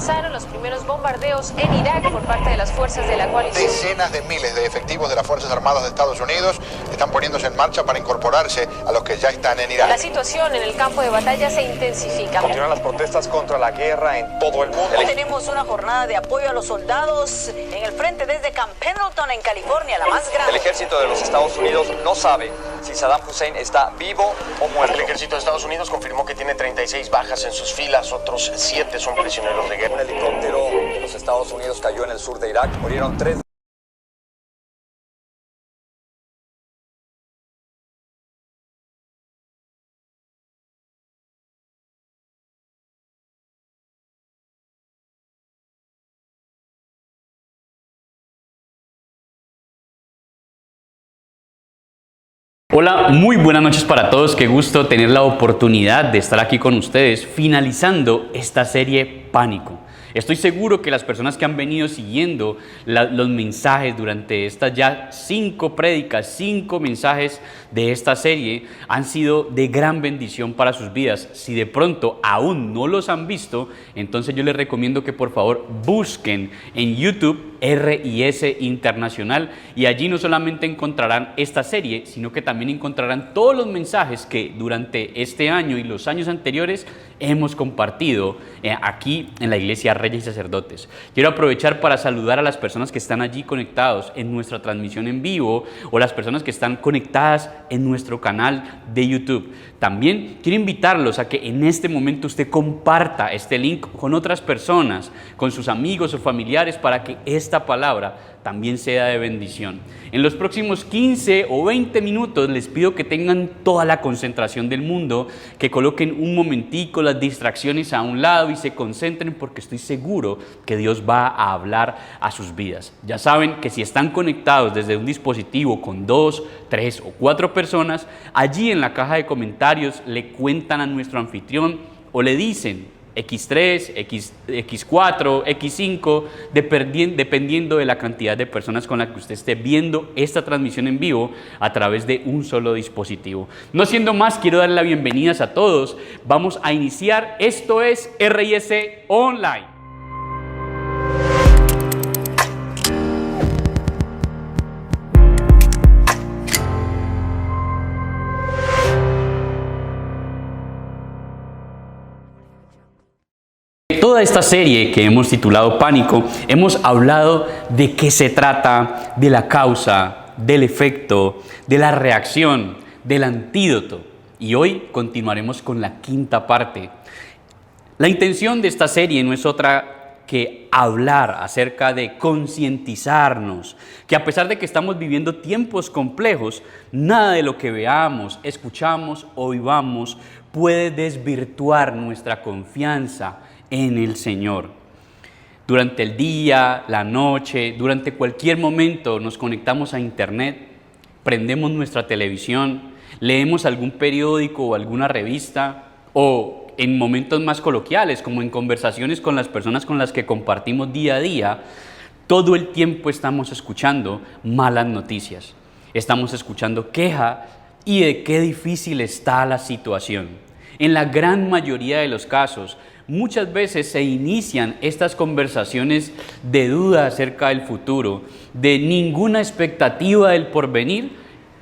comenzaron los primeros bombardeos en Irak por parte de las fuerzas de la coalición. Decenas de miles de efectivos de las Fuerzas Armadas de Estados Unidos están poniéndose en marcha para incorporarse a los que ya están en Irak. La situación en el campo de batalla se intensifica. Continúan las protestas contra la guerra en todo el mundo. Hoy tenemos una jornada de apoyo a los soldados en el frente desde Camp Pendleton en California, la más grande. El ejército de los Estados Unidos no sabe si Saddam Hussein está vivo o muerto. El ejército de Estados Unidos confirmó que tiene 36 bajas en sus filas, otros 7 son prisioneros de guerra. Un helicóptero de los Estados Unidos cayó en el sur de Irak, murieron 3. Hola, muy buenas noches para todos, qué gusto tener la oportunidad de estar aquí con ustedes finalizando esta serie Pánico. Estoy seguro que las personas que han venido siguiendo los mensajes durante estas ya 5 prédicas, 5 mensajes de esta serie han sido de gran bendición para sus vidas. Si de pronto aún no los han visto, entonces yo les recomiendo que por favor busquen en YouTube RIS Internacional y allí no solamente encontrarán esta serie, sino que también encontrarán todos los mensajes que durante este año y los años anteriores hemos compartido aquí en la Iglesia Reyes y Sacerdotes. Quiero aprovechar para saludar a las personas que están allí conectados en nuestra transmisión en vivo o las personas que están conectadas en nuestro canal de YouTube. También quiero invitarlos a que en este momento usted comparta este link con otras personas, con sus amigos o familiares para que esta palabra también sea de bendición. En los próximos 15 o 20 minutos les pido que tengan toda la concentración del mundo, que coloquen un momentico las distracciones a un lado y se concentren porque estoy seguro que Dios va a hablar a sus vidas. Ya saben que si están conectados desde un dispositivo con 2, 3 o 4 personas, allí en la caja de comentarios le cuentan a nuestro anfitrión o le dicen X3, X4, X5, dependiendo de la cantidad de personas con la que usted esté viendo esta transmisión en vivo a través de un solo dispositivo. No siendo más, quiero darle las bienvenidas a todos. Vamos a iniciar. Esto es RIS Online. Toda esta serie que hemos titulado Pánico, hemos hablado de qué se trata, de la causa, del efecto, de la reacción, del antídoto. Y hoy continuaremos con la 5ª parte. La intención de esta serie no es otra que hablar acerca de concientizarnos, que a pesar de que estamos viviendo tiempos complejos, nada de lo que veamos, escuchamos o vivamos puede desvirtuar nuestra confianza en el Señor. Durante el día, la noche, durante cualquier momento nos conectamos a internet, prendemos nuestra televisión, leemos algún periódico o alguna revista o en momentos más coloquiales, como en conversaciones con las personas con las que compartimos día a día, todo el tiempo estamos escuchando malas noticias, estamos escuchando queja y de qué difícil está la situación. En la gran mayoría de los casos, muchas veces se inician estas conversaciones de duda acerca del futuro, de ninguna expectativa del porvenir,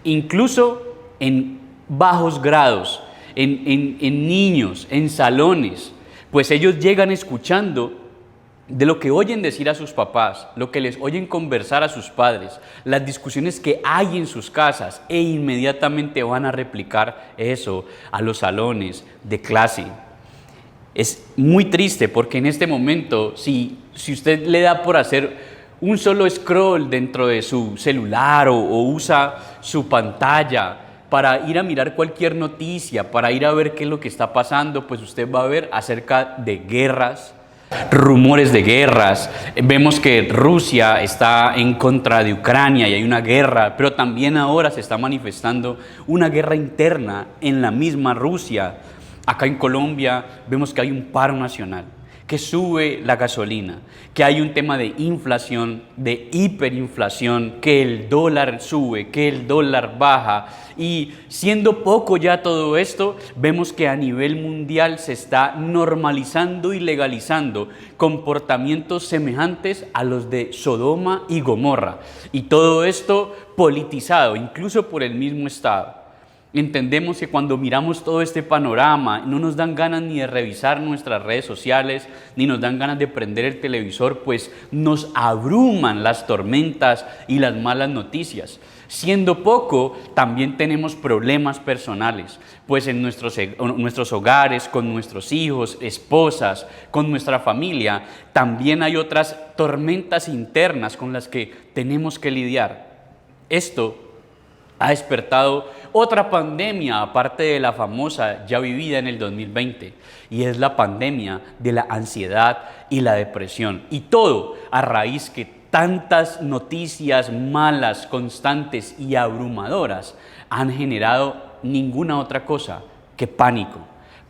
incluso en bajos grados, en niños, en salones, pues ellos llegan escuchando de lo que oyen decir a sus papás, lo que les oyen conversar a sus padres, las discusiones que hay en sus casas e inmediatamente van a replicar eso a los salones de clase. Es muy triste porque en este momento, si usted le da por hacer un solo scroll dentro de su celular o usa su pantalla para ir a mirar cualquier noticia, para ir a ver qué es lo que está pasando, pues usted va a ver acerca de guerras, rumores de guerras. Vemos que Rusia está en contra de Ucrania y hay una guerra, pero también ahora se está manifestando una guerra interna en la misma Rusia. Acá en Colombia vemos que hay un paro nacional, que sube la gasolina, que hay un tema de inflación, de hiperinflación, que el dólar sube, que el dólar baja, y siendo poco ya todo esto, vemos que a nivel mundial se está normalizando y legalizando comportamientos semejantes a los de Sodoma y Gomorra, y todo esto politizado, incluso por el mismo Estado. Entendemos que cuando miramos todo este panorama no nos dan ganas ni de revisar nuestras redes sociales, ni nos dan ganas de prender el televisor, pues nos abruman las tormentas y las malas noticias. Siendo poco, también tenemos problemas personales, pues en nuestros hogares, con nuestros hijos, esposas, con nuestra familia, también hay otras tormentas internas con las que tenemos que lidiar. Esto ha despertado otra pandemia, aparte de la famosa ya vivida en el 2020, y es la pandemia de la ansiedad y la depresión. Y todo a raíz que tantas noticias malas, constantes y abrumadoras han generado ninguna otra cosa que pánico.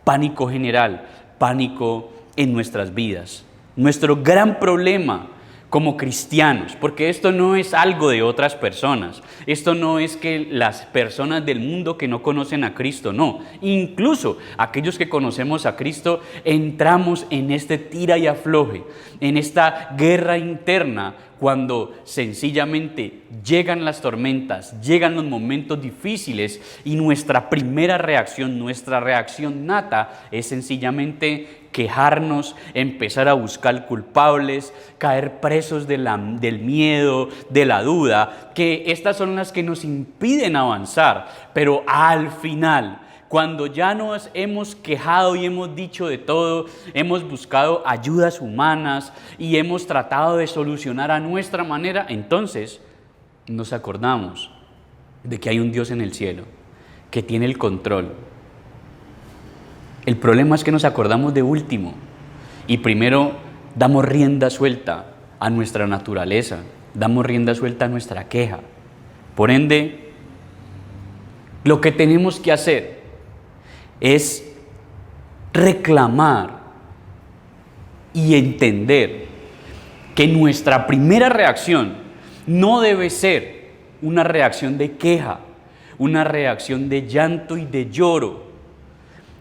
Pánico general, pánico en nuestras vidas. Nuestro gran problema como cristianos, porque esto no es algo de otras personas, esto no es que las personas del mundo que no conocen a Cristo, no, incluso aquellos que conocemos a Cristo entramos en este tira y afloje, en esta guerra interna, cuando sencillamente llegan las tormentas, llegan los momentos difíciles y nuestra primera reacción, nuestra reacción nata es sencillamente quejarnos, empezar a buscar culpables, caer presos del miedo, de la duda, que estas son las que nos impiden avanzar, pero al final, cuando ya nos hemos quejado y hemos dicho de todo, hemos buscado ayudas humanas y hemos tratado de solucionar a nuestra manera, entonces nos acordamos de que hay un Dios en el cielo, que tiene el control. El problema es que nos acordamos de último y primero damos rienda suelta a nuestra naturaleza, damos rienda suelta a nuestra queja. Por ende, lo que tenemos que hacer es reclamar y entender que nuestra primera reacción no debe ser una reacción de queja, una reacción de llanto y de lloro.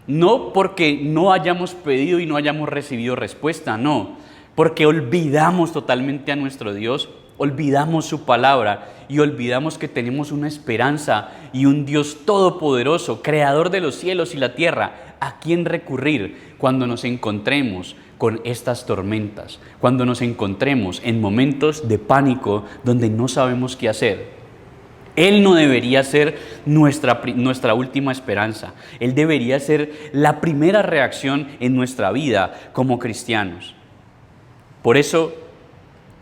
No porque no hayamos pedido y no hayamos recibido respuesta, no, porque olvidamos totalmente a nuestro Dios, olvidamos su palabra y olvidamos que tenemos una esperanza y un Dios todopoderoso, creador de los cielos y la tierra, a quien recurrir cuando nos encontremos con estas tormentas, cuando nos encontremos en momentos de pánico donde no sabemos qué hacer. Él no debería ser nuestra última esperanza. Él debería ser la primera reacción en nuestra vida como cristianos. Por eso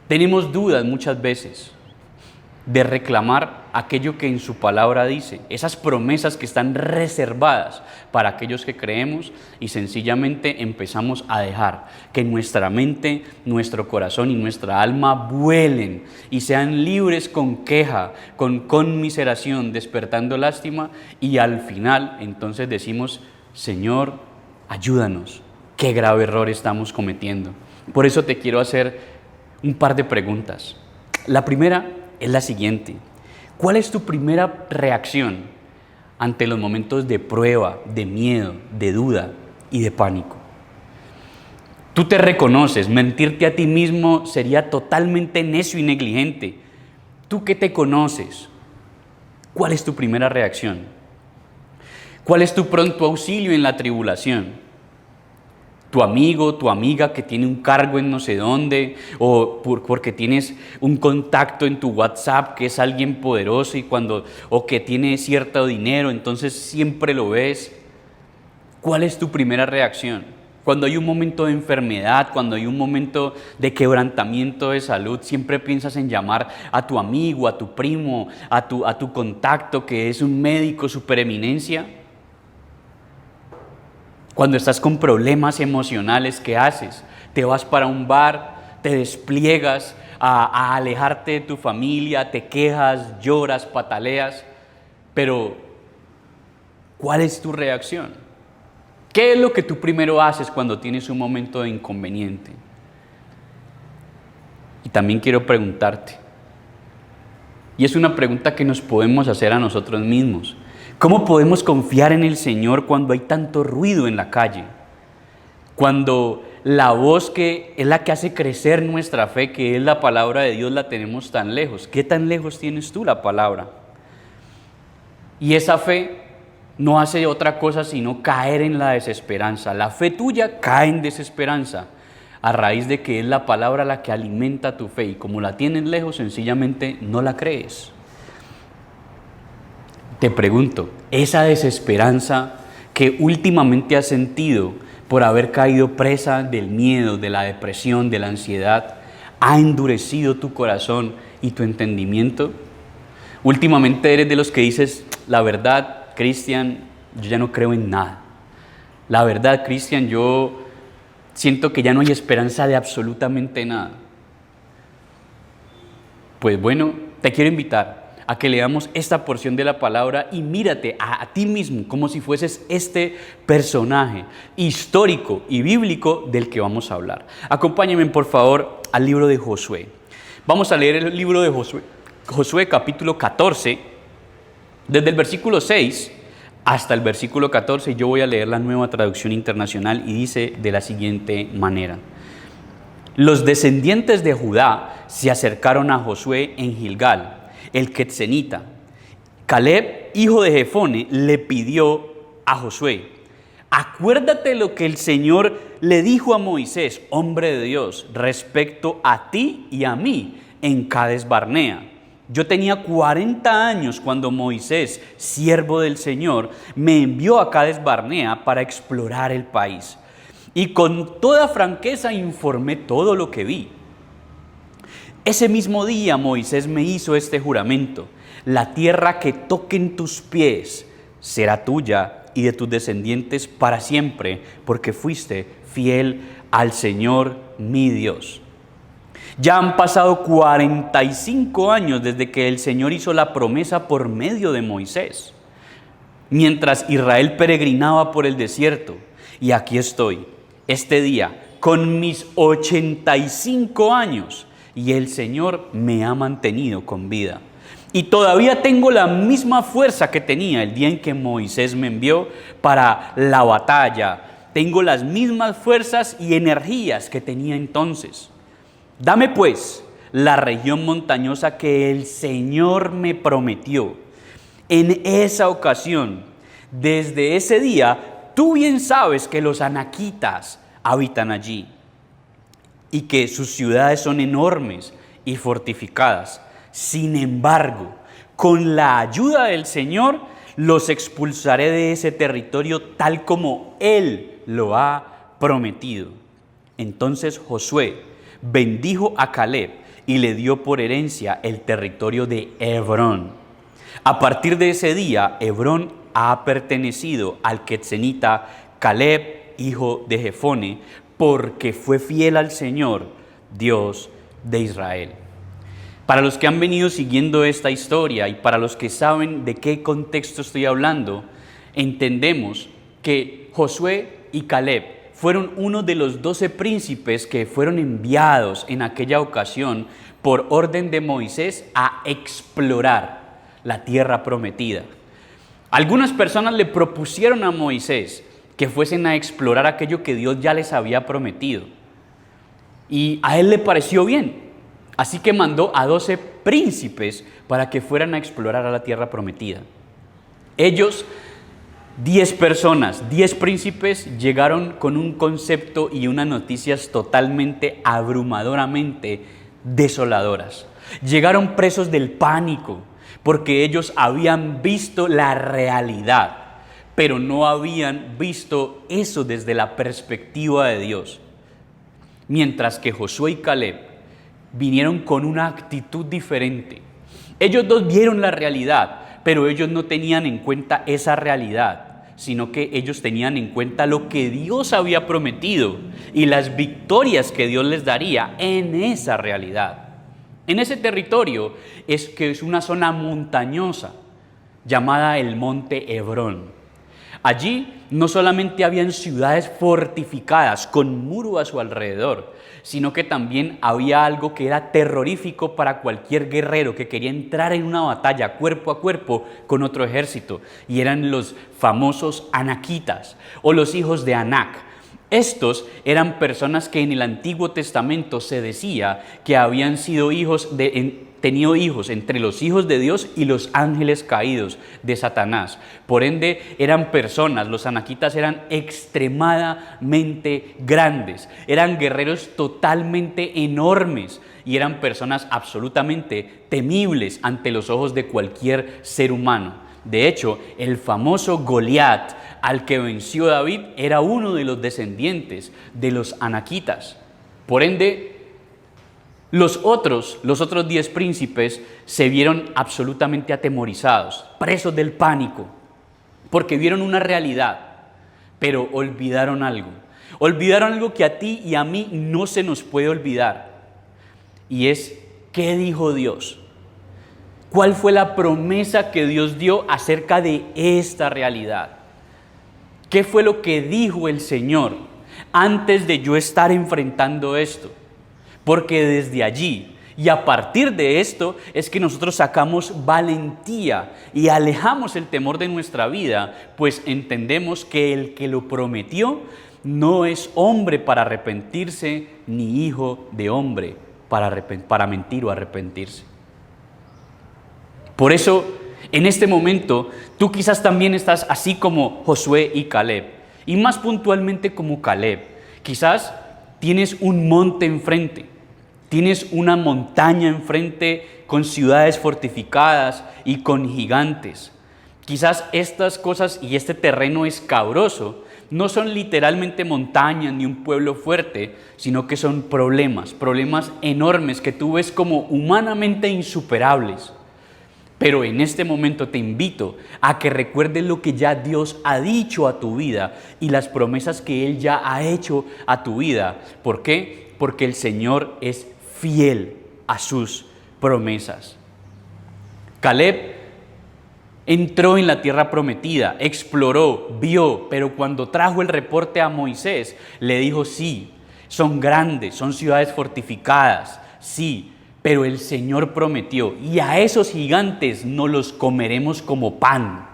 tenemos dudas muchas veces de reclamar aquello que en su palabra dice, esas promesas que están reservadas para aquellos que creemos y sencillamente empezamos a dejar que nuestra mente, nuestro corazón y nuestra alma vuelen y sean libres con queja, con conmiseración, despertando lástima y al final entonces decimos, Señor, ayúdanos, qué grave error estamos cometiendo. Por eso te quiero hacer un par de preguntas. La primera es la siguiente. ¿Cuál es tu primera reacción ante los momentos de prueba, de miedo, de duda y de pánico? Tú te reconoces, mentirte a ti mismo sería totalmente necio y negligente. Tú que te conoces, ¿cuál es tu primera reacción? ¿Cuál es tu pronto auxilio en la tribulación? Tu amigo, tu amiga que tiene un cargo en no sé dónde, o porque tienes un contacto en tu WhatsApp que es alguien poderoso o que tiene cierto dinero, entonces siempre lo ves. ¿Cuál es tu primera reacción? Cuando hay un momento de enfermedad, cuando hay un momento de quebrantamiento de salud, siempre piensas en llamar a tu amigo, a tu primo, a tu contacto que es un médico supereminencia. Cuando estás con problemas emocionales, ¿qué haces? Te vas para un bar, te despliegas a alejarte de tu familia, te quejas, lloras, pataleas. Pero, ¿cuál es tu reacción? ¿Qué es lo que tú primero haces cuando tienes un momento de inconveniente? Y también quiero preguntarte, y es una pregunta que nos podemos hacer a nosotros mismos: ¿cómo podemos confiar en el Señor cuando hay tanto ruido en la calle? Cuando la voz que es la que hace crecer nuestra fe, que es la palabra de Dios, la tenemos tan lejos. ¿Qué tan lejos tienes tú la palabra? Y esa fe no hace otra cosa sino caer en la desesperanza. La fe tuya cae en desesperanza a raíz de que es la palabra la que alimenta tu fe, y como la tienes lejos, sencillamente no la crees. Te pregunto, esa desesperanza que últimamente has sentido por haber caído presa del miedo, de la depresión, de la ansiedad, ¿ha endurecido tu corazón y tu entendimiento? Últimamente eres de los que dices: la verdad, Cristian, yo ya no creo en nada. La verdad, Cristian, yo siento que ya no hay esperanza de absolutamente nada. Pues bueno, te quiero invitar a que leamos esta porción de la palabra y mírate a ti mismo como si fueses este personaje histórico y bíblico del que vamos a hablar. Acompáñenme por favor al libro de Josué. Vamos a leer el libro de Josué capítulo 14, desde el versículo 6 hasta el versículo 14. Yo voy a leer la Nueva Traducción Internacional y dice de la siguiente manera: los descendientes de Judá se acercaron a Josué en Gilgal, el Quetzenita. Caleb, hijo de Jefone, le pidió a Josué: acuérdate lo que el Señor le dijo a Moisés, hombre de Dios, respecto a ti y a mí en Cades Barnea. Yo tenía 40 años cuando Moisés, siervo del Señor, me envió a Cades Barnea para explorar el país. Y con toda franqueza informé todo lo que vi. Ese mismo día Moisés me hizo este juramento: la tierra que toquen tus pies será tuya y de tus descendientes para siempre, porque fuiste fiel al Señor mi Dios. Ya han pasado 45 años desde que el Señor hizo la promesa por medio de Moisés, mientras Israel peregrinaba por el desierto. Y aquí estoy, este día, con mis 85 años, y el Señor me ha mantenido con vida. Y todavía tengo la misma fuerza que tenía el día en que Moisés me envió para la batalla. Tengo las mismas fuerzas y energías que tenía entonces. Dame pues la región montañosa que el Señor me prometió. En esa ocasión, desde ese día, tú bien sabes que los anaquitas habitan allí y que sus ciudades son enormes y fortificadas. Sin embargo, con la ayuda del Señor, los expulsaré de ese territorio tal como Él lo ha prometido. Entonces Josué bendijo a Caleb y le dio por herencia el territorio de Hebrón. A partir de ese día, Hebrón ha pertenecido al Quetzenita Caleb, hijo de Jefone, porque fue fiel al Señor, Dios de Israel. Para los que han venido siguiendo esta historia y para los que saben de qué contexto estoy hablando, entendemos que Josué y Caleb fueron uno de los 12 príncipes que fueron enviados en aquella ocasión por orden de Moisés a explorar la tierra prometida. Algunas personas le propusieron a Moisés que fuesen a explorar aquello que Dios ya les había prometido. Y a él le pareció bien. Así que mandó a 12 príncipes para que fueran a explorar a la tierra prometida. Ellos, 10 personas, 10 príncipes, llegaron con un concepto y unas noticias totalmente abrumadoramente desoladoras. Llegaron presos del pánico porque ellos habían visto la realidad, pero no habían visto eso desde la perspectiva de Dios. Mientras que Josué y Caleb vinieron con una actitud diferente. Ellos dos vieron la realidad, pero ellos no tenían en cuenta esa realidad, sino que ellos tenían en cuenta lo que Dios había prometido y las victorias que Dios les daría en esa realidad. En ese territorio es una zona montañosa llamada el Monte Hebrón. Allí no solamente habían ciudades fortificadas con muro a su alrededor, sino que también había algo que era terrorífico para cualquier guerrero que quería entrar en una batalla cuerpo a cuerpo con otro ejército, y eran los famosos anaquitas o los hijos de Anac. Estos eran personas que en el Antiguo Testamento se decía que habían sido tenido hijos entre los hijos de Dios y los ángeles caídos de Satanás. Por ende, eran personas, los anaquitas eran extremadamente grandes, eran guerreros totalmente enormes y eran personas absolutamente temibles ante los ojos de cualquier ser humano. De hecho, el famoso Goliat al que venció David era uno de los descendientes de los anaquitas. Por ende, los otros 10 príncipes se vieron absolutamente atemorizados, presos del pánico, porque vieron una realidad, pero olvidaron algo. Olvidaron algo que a ti y a mí no se nos puede olvidar, y es ¿qué dijo Dios? ¿Cuál fue la promesa que Dios dio acerca de esta realidad? ¿Qué fue lo que dijo el Señor antes de yo estar enfrentando esto? Porque desde allí y a partir de esto es que nosotros sacamos valentía y alejamos el temor de nuestra vida, pues entendemos que el que lo prometió no es hombre para arrepentirse, ni hijo de hombre para mentir o arrepentirse. Por eso, en este momento, tú quizás también estás así como Josué y Caleb, y más puntualmente como Caleb. Quizás tienes un monte enfrente, tienes una montaña enfrente con ciudades fortificadas y con gigantes. Quizás estas cosas y este terreno escabroso no son literalmente montañas ni un pueblo fuerte, sino que son problemas enormes que tú ves como humanamente insuperables. Pero en este momento te invito a que recuerdes lo que ya Dios ha dicho a tu vida y las promesas que Él ya ha hecho a tu vida. ¿Por qué? Porque el Señor es fiel a sus promesas. Caleb entró en la tierra prometida, exploró, vio, pero cuando trajo el reporte a Moisés, le dijo: sí, son grandes, son ciudades fortificadas, sí, pero el Señor prometió, y a esos gigantes no los comeremos como pan.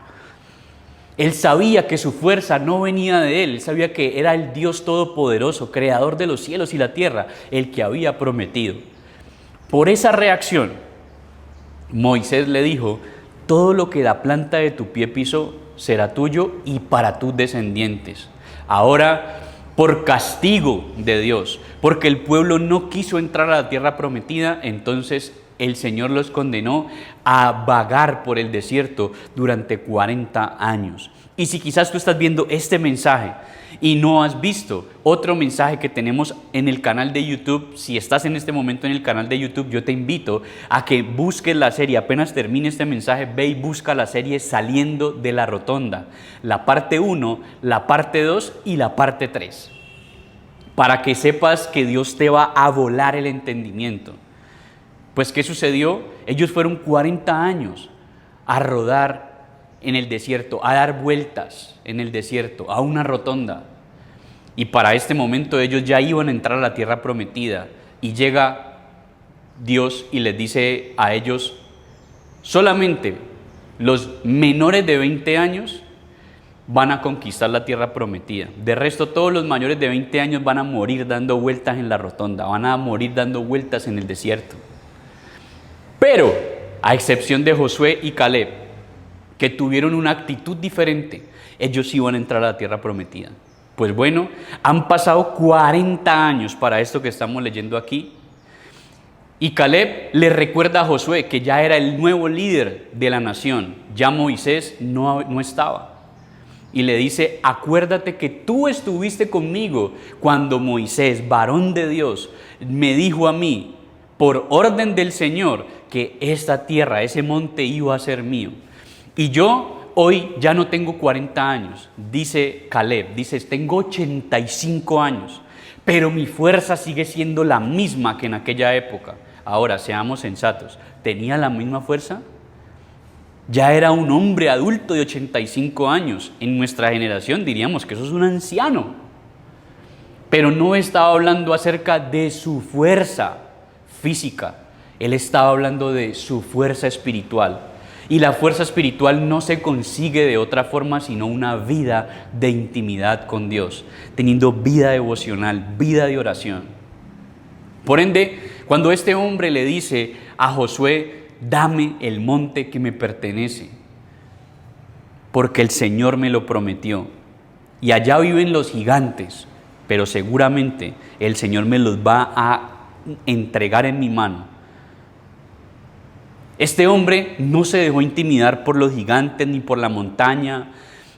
Él sabía que su fuerza no venía de él, sabía que era el Dios Todopoderoso, creador de los cielos y la tierra, el que había prometido. Por esa reacción, Moisés le dijo: todo lo que la planta de tu pie pisó será tuyo y para tus descendientes. Ahora, por castigo de Dios, porque el pueblo no quiso entrar a la tierra prometida, entonces el Señor los condenó a vagar por el desierto durante 40 años. Y si quizás tú estás viendo este mensaje y no has visto otro mensaje que tenemos en el canal de YouTube, si estás en este momento en el canal de YouTube, yo te invito a que busques la serie. Apenas termine este mensaje, ve y busca la serie Saliendo de la Rotonda, la parte 1, la parte 2 y la parte 3, para que sepas que Dios te va a volar el entendimiento. Pues ¿qué sucedió? Ellos fueron 40 años a rodar en el desierto, a dar vueltas en el desierto, a una rotonda. Y para este momento ellos ya iban a entrar a la tierra prometida. Y llega Dios y les dice a ellos: solamente los menores de 20 años van a conquistar la tierra prometida. De resto, todos los mayores de 20 años van a morir dando vueltas en la rotonda, van a morir dando vueltas en el desierto. Pero, a excepción de Josué y Caleb, que tuvieron una actitud diferente, ellos iban a entrar a la tierra prometida. Pues bueno, han pasado 40 años para esto que estamos leyendo aquí. Y Caleb le recuerda a Josué que ya era el nuevo líder de la nación. Ya Moisés no estaba. Y le dice: acuérdate que tú estuviste conmigo cuando Moisés, varón de Dios, me dijo a mí, por orden del Señor, que esta tierra, ese monte iba a ser mío. Y yo hoy ya no tengo 40 años, dice Caleb, dice: tengo 85 años, pero mi fuerza sigue siendo la misma que en aquella época. Ahora, seamos sensatos, ¿tenía la misma fuerza? Ya era un hombre adulto de 85 años. En nuestra generación diríamos que eso es un anciano. Pero no estaba hablando acerca de su fuerza física. Él estaba hablando de su fuerza espiritual. Y la fuerza espiritual no se consigue de otra forma sino una vida de intimidad con Dios, teniendo vida devocional, vida de oración. Por ende, cuando este hombre le dice a Josué, dame el monte que me pertenece, porque el Señor me lo prometió, y allá viven los gigantes, pero seguramente el Señor me los va a entregar en mi mano. Este hombre no se dejó intimidar por los gigantes, ni por la montaña,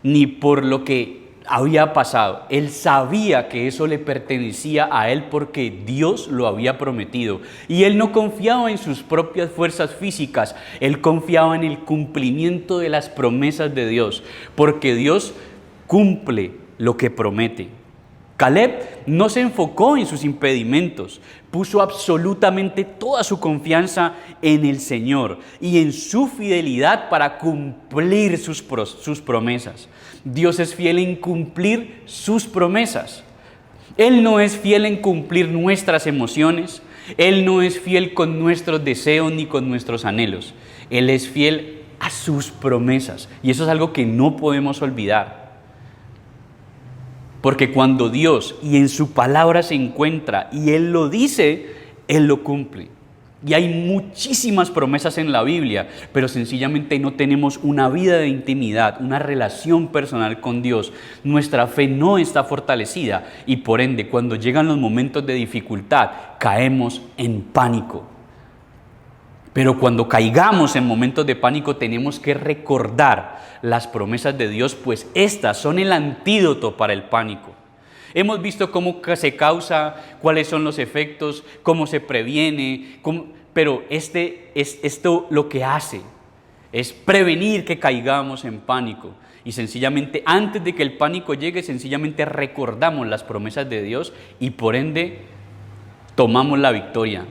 ni por lo que había pasado. Él sabía que eso le pertenecía a él porque Dios lo había prometido. Y él no confiaba en sus propias fuerzas físicas, él confiaba en el cumplimiento de las promesas de Dios, porque Dios cumple lo que promete. Caleb no se enfocó en sus impedimentos, puso absolutamente toda su confianza en el Señor y en su fidelidad para cumplir sus promesas. Dios es fiel en cumplir sus promesas. Él no es fiel en cumplir nuestras emociones, Él no es fiel con nuestros deseos ni con nuestros anhelos. Él es fiel a sus promesas y eso es algo que no podemos olvidar. Porque cuando Dios y en su palabra se encuentra y Él lo dice, Él lo cumple. Y hay muchísimas promesas en la Biblia, pero sencillamente no tenemos una vida de intimidad, una relación personal con Dios. Nuestra fe no está fortalecida y por ende cuando llegan los momentos de dificultad caemos en pánico. Pero cuando caigamos en momentos de pánico tenemos que recordar las promesas de Dios, pues estas son el antídoto para el pánico. Hemos visto cómo se causa, cuáles son los efectos, cómo se previene, pero esto lo que hace es prevenir que caigamos en pánico. Y sencillamente, antes de que el pánico llegue, sencillamente recordamos las promesas de Dios y por ende tomamos la victoria.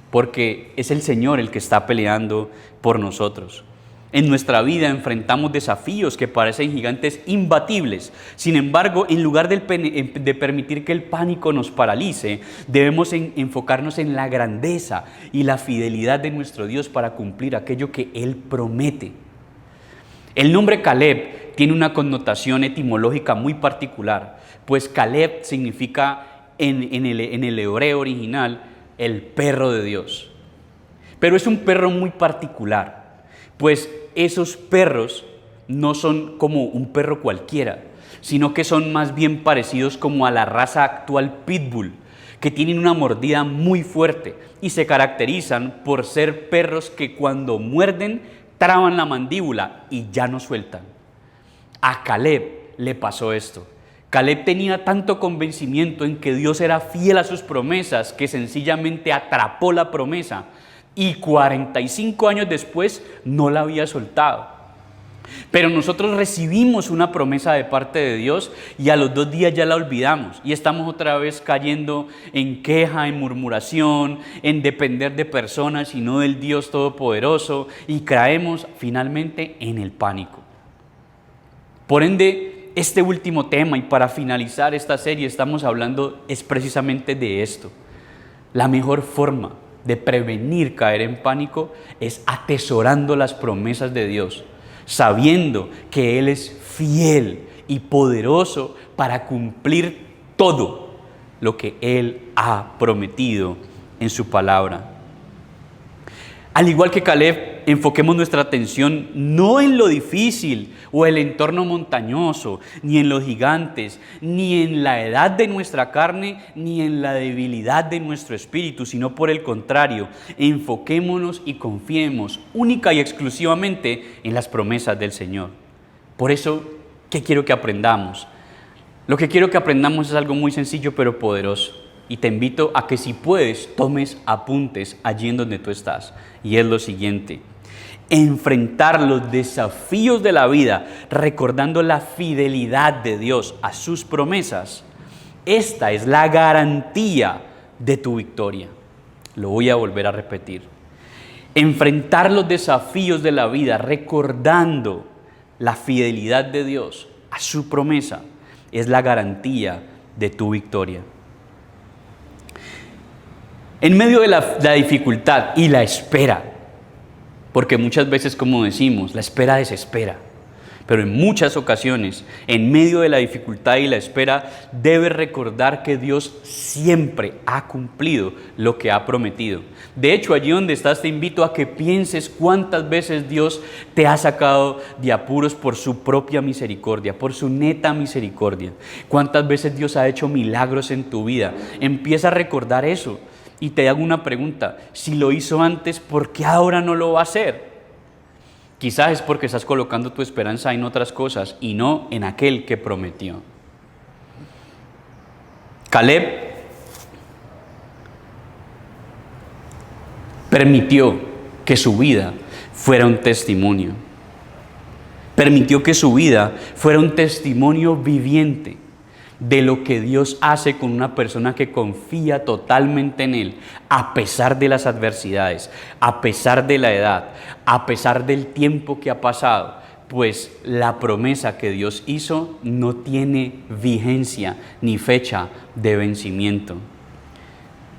Porque es el Señor el que está peleando por nosotros. En nuestra vida enfrentamos desafíos que parecen gigantes imbatibles. Sin embargo, en lugar de permitir que el pánico nos paralice, debemos enfocarnos en la grandeza y la fidelidad de nuestro Dios para cumplir aquello que Él promete. El nombre Caleb tiene una connotación etimológica muy particular, pues Caleb significa en el hebreo original el perro de Dios. Pero es un perro muy particular, pues esos perros no son como un perro cualquiera, sino que son más bien parecidos como a la raza actual Pitbull, que tienen una mordida muy fuerte y se caracterizan por ser perros que cuando muerden traban la mandíbula y ya no sueltan. A Caleb le pasó esto. Caleb tenía tanto convencimiento en que Dios era fiel a sus promesas que sencillamente atrapó la promesa y 45 años después no la había soltado. Pero nosotros recibimos una promesa de parte de Dios y a los 2 días ya la olvidamos y estamos otra vez cayendo en queja, en murmuración, en depender de personas y no del Dios Todopoderoso y caemos finalmente en el pánico. Por ende, este último tema, y para finalizar esta serie estamos hablando es precisamente de esto. La mejor forma de prevenir caer en pánico es atesorando las promesas de Dios, sabiendo que Él es fiel y poderoso para cumplir todo lo que Él ha prometido en su palabra. Al igual que Caleb, enfoquemos nuestra atención no en lo difícil o el entorno montañoso, ni en los gigantes, ni en la edad de nuestra carne, ni en la debilidad de nuestro espíritu, sino por el contrario, enfoquémonos y confiemos única y exclusivamente en las promesas del Señor. Por eso, ¿qué quiero que aprendamos? Lo que quiero que aprendamos es algo muy sencillo pero poderoso. Y te invito a que si puedes, tomes apuntes allí en donde tú estás. Y es lo siguiente: enfrentar los desafíos de la vida recordando la fidelidad de Dios a sus promesas. Esta es la garantía de tu victoria. Lo voy a volver a repetir. Enfrentar los desafíos de la vida recordando la fidelidad de Dios a su promesa es la garantía de tu victoria. En medio de la dificultad y la espera, porque muchas veces, como decimos, la espera desespera, pero en muchas ocasiones, en medio de la dificultad y la espera, debes recordar que Dios siempre ha cumplido lo que ha prometido. De hecho, allí donde estás, te invito a que pienses cuántas veces Dios te ha sacado de apuros por su propia misericordia, por su neta misericordia. Cuántas veces Dios ha hecho milagros en tu vida. Empieza a recordar eso y te hago una pregunta. Si lo hizo antes, ¿por qué ahora no lo va a hacer? Quizás es porque estás colocando tu esperanza en otras cosas y no en aquel que prometió. Caleb permitió que su vida fuera un testimonio. Permitió que su vida fuera un testimonio viviente de lo que Dios hace con una persona que confía totalmente en Él, a pesar de las adversidades, a pesar de la edad, a pesar del tiempo que ha pasado, pues la promesa que Dios hizo no tiene vigencia ni fecha de vencimiento.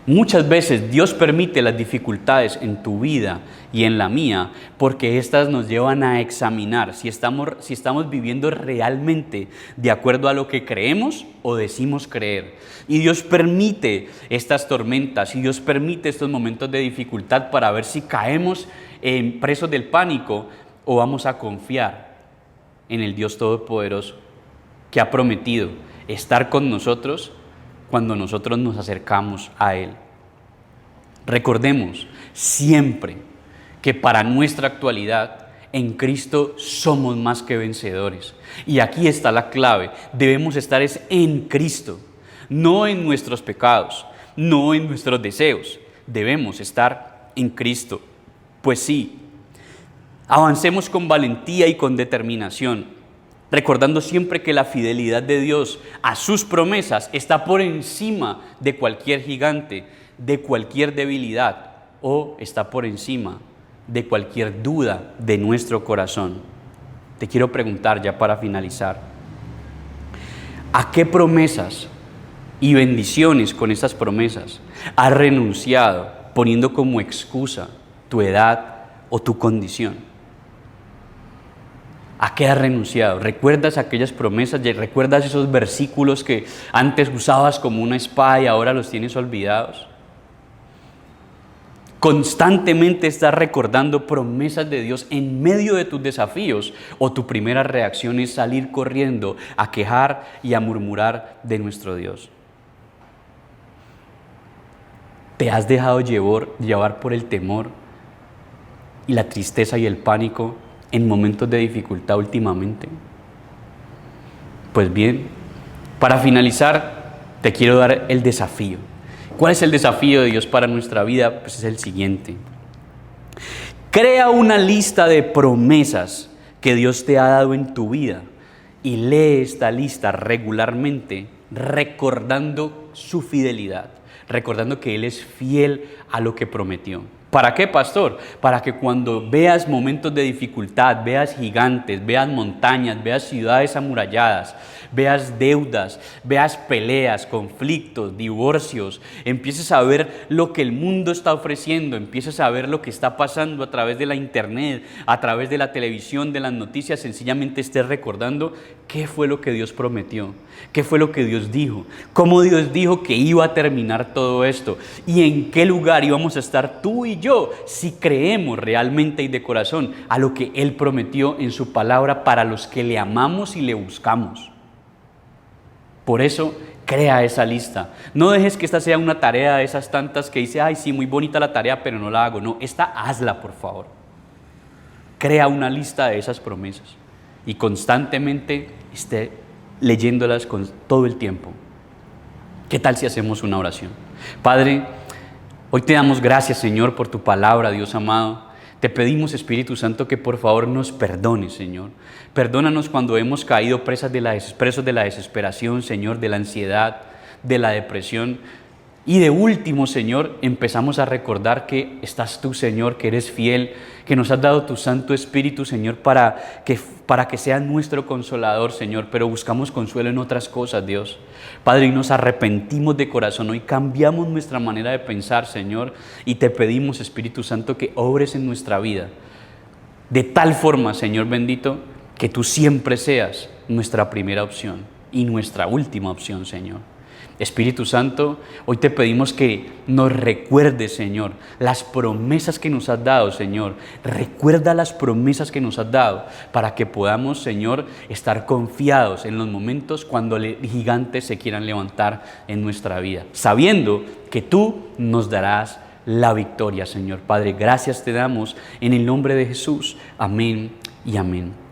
Muchas veces Dios permite las dificultades en tu vida y en la mía porque éstas nos llevan a examinar si estamos viviendo realmente de acuerdo a lo que creemos o decimos creer. Y Dios permite estas tormentas y Dios permite estos momentos de dificultad para ver si caemos presos del pánico o vamos a confiar en el Dios Todopoderoso que ha prometido estar con nosotros cuando nosotros nos acercamos a Él. Recordemos siempre que para nuestra actualidad en Cristo somos más que vencedores. Y aquí está la clave, debemos estar en Cristo, no en nuestros pecados, no en nuestros deseos, debemos estar en Cristo. Pues sí, avancemos con valentía y con determinación, recordando siempre que la fidelidad de Dios a sus promesas está por encima de cualquier gigante, de cualquier debilidad o está por encima de cualquier duda de nuestro corazón. Te quiero preguntar ya para finalizar, ¿a qué promesas y bendiciones con estas promesas has renunciado poniendo como excusa tu edad o tu condición? ¿A qué has renunciado? ¿Recuerdas aquellas promesas? ¿Recuerdas esos versículos que antes usabas como una espada y ahora los tienes olvidados? ¿Constantemente estás recordando promesas de Dios en medio de tus desafíos? ¿O tu primera reacción es salir corriendo a quejar y a murmurar de nuestro Dios? ¿Te has dejado llevar por el temor y la tristeza y el pánico en momentos de dificultad últimamente? Pues bien, para finalizar, te quiero dar el desafío. ¿Cuál es el desafío de Dios para nuestra vida? Pues es el siguiente. Crea una lista de promesas que Dios te ha dado en tu vida y lee esta lista regularmente, recordando su fidelidad, recordando que Él es fiel a lo que prometió. ¿Para qué, pastor? Para que cuando veas momentos de dificultad, veas gigantes, veas montañas, veas ciudades amuralladas, veas deudas, veas peleas, conflictos, divorcios, empieces a ver lo que el mundo está ofreciendo, empieces a ver lo que está pasando a través de la internet, a través de la televisión, de las noticias, sencillamente estés recordando qué fue lo que Dios prometió, qué fue lo que Dios dijo, cómo Dios dijo que iba a terminar todo esto y en qué lugar íbamos a estar tú y yo si creemos realmente y de corazón a lo que Él prometió en su palabra para los que le amamos y le buscamos. Por eso, crea esa lista. No dejes que esta sea una tarea de esas tantas que dice, ay, sí, muy bonita la tarea, pero no la hago. No, esta hazla, por favor. Crea una lista de esas promesas y constantemente esté leyéndolas con todo el tiempo. ¿Qué tal si hacemos una oración? Padre, hoy te damos gracias, Señor, por tu palabra, Dios amado. Te pedimos, Espíritu Santo, que por favor nos perdones, Señor. Perdónanos cuando hemos caído presos de la desesperación, Señor, de la ansiedad, de la depresión. Y de último, Señor, empezamos a recordar que estás tú, Señor, que eres fiel, que nos has dado tu Santo Espíritu, Señor, para que sea nuestro consolador, Señor, pero buscamos consuelo en otras cosas, Dios. Padre, y nos arrepentimos de corazón, hoy cambiamos nuestra manera de pensar, Señor, y te pedimos, Espíritu Santo, que obres en nuestra vida, de tal forma, Señor bendito, que tú siempre seas nuestra primera opción y nuestra última opción, Señor. Espíritu Santo, hoy te pedimos que nos recuerdes, Señor, las promesas que nos has dado, Señor. Recuerda las promesas que nos has dado para que podamos, Señor, estar confiados en los momentos cuando gigantes se quieran levantar en nuestra vida, sabiendo que tú nos darás la victoria, Señor. Padre, gracias te damos en el nombre de Jesús. Amén y amén.